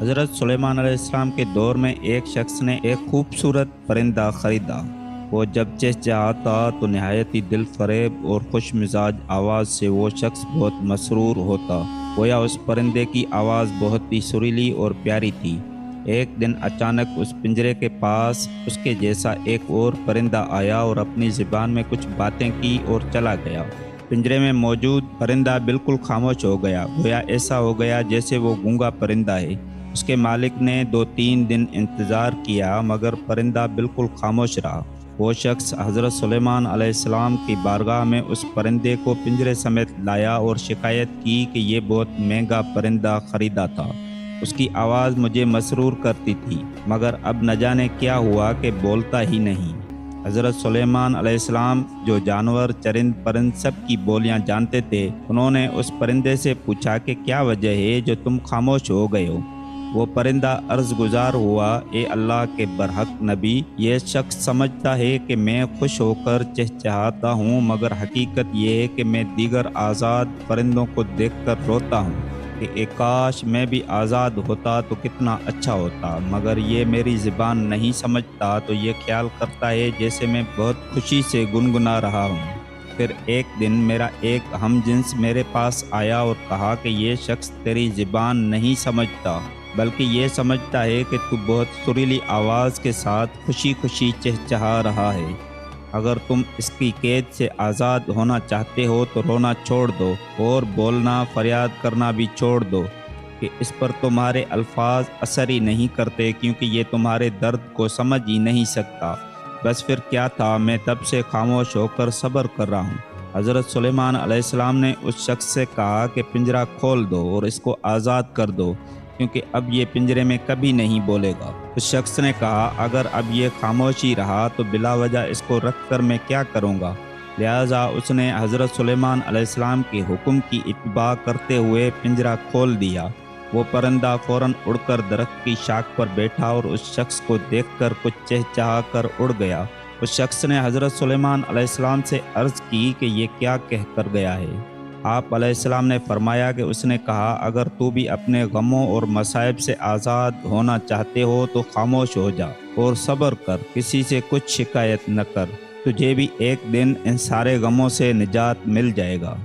حضرت سلیمان علیہ السلام کے دور میں ایک شخص نے ایک خوبصورت پرندہ خریدا۔ وہ جب چہچہاتا تو نہایت ہی دل فریب اور خوش مزاج آواز سے وہ شخص بہت مسرور ہوتا، گویا اس پرندے کی آواز بہت ہی سریلی اور پیاری تھی۔ ایک دن اچانک اس پنجرے کے پاس اس کے جیسا ایک اور پرندہ آیا اور اپنی زبان میں کچھ باتیں کی اور چلا گیا۔ پنجرے میں موجود پرندہ بالکل خاموش ہو گیا، گویا ایسا ہو گیا جیسے وہ گونگا پرندہ ہے۔ اس کے مالک نے 2-3 دن انتظار کیا مگر پرندہ بالکل خاموش رہا۔ وہ شخص حضرت سلیمان علیہ السلام کی بارگاہ میں اس پرندے کو پنجرے سمیت لایا اور شکایت کی کہ یہ بہت مہنگا پرندہ خریدا تھا، اس کی آواز مجھے مسرور کرتی تھی، مگر اب نہ جانے کیا ہوا کہ بولتا ہی نہیں۔ حضرت سلیمان علیہ السلام جو جانور، چرند پرند سب کی بولیاں جانتے تھے، انہوں نے اس پرندے سے پوچھا کہ کیا وجہ ہے جو تم خاموش ہو گئے ہو؟ وہ پرندہ عرض گزار ہوا، اے اللہ کے برحق نبی، یہ شخص سمجھتا ہے کہ میں خوش ہو کر چہچہاتا ہوں، مگر حقیقت یہ ہے کہ میں دیگر آزاد پرندوں کو دیکھ کر روتا ہوں کہ اے کاش میں بھی آزاد ہوتا تو کتنا اچھا ہوتا، مگر یہ میری زبان نہیں سمجھتا تو یہ خیال کرتا ہے جیسے میں بہت خوشی سے گنگنا رہا ہوں۔ پھر ایک دن میرا ایک ہم جنس میرے پاس آیا اور کہا کہ یہ شخص تیری زبان نہیں سمجھتا، بلکہ یہ سمجھتا ہے کہ تو بہت سریلی آواز کے ساتھ خوشی خوشی چہچہا رہا ہے۔ اگر تم اس کی قید سے آزاد ہونا چاہتے ہو تو رونا چھوڑ دو اور بولنا، فریاد کرنا بھی چھوڑ دو کہ اس پر تمہارے الفاظ اثر ہی نہیں کرتے، کیونکہ یہ تمہارے درد کو سمجھ ہی نہیں سکتا۔ بس پھر کیا تھا، میں تب سے خاموش ہو کر صبر کر رہا ہوں۔ حضرت سلیمان علیہ السلام نے اس شخص سے کہا کہ پنجرہ کھول دو اور اس کو آزاد کر دو، کیونکہ اب یہ پنجرے میں کبھی نہیں بولے گا۔ اس شخص نے کہا اگر اب یہ خاموش ہی رہا تو بلا وجہ اس کو رکھ کر میں کیا کروں گا؟ لہٰذا اس نے حضرت سلیمان علیہ السلام کے حکم کی اتباع کرتے ہوئے پنجرہ کھول دیا۔ وہ پرندہ فوراً اڑ کر درخت کی شاخ پر بیٹھا اور اس شخص کو دیکھ کر کچھ چہچہا کر اڑ گیا۔ اس شخص نے حضرت سلیمان علیہ السلام سے عرض کی کہ یہ کیا کہہ کر گیا ہے؟ آپ علیہ السلام نے فرمایا کہ اس نے کہا اگر تو بھی اپنے غموں اور مصائب سے آزاد ہونا چاہتے ہو تو خاموش ہو جا اور صبر کر، کسی سے کچھ شکایت نہ کر، تجھے بھی ایک دن ان سارے غموں سے نجات مل جائے گا۔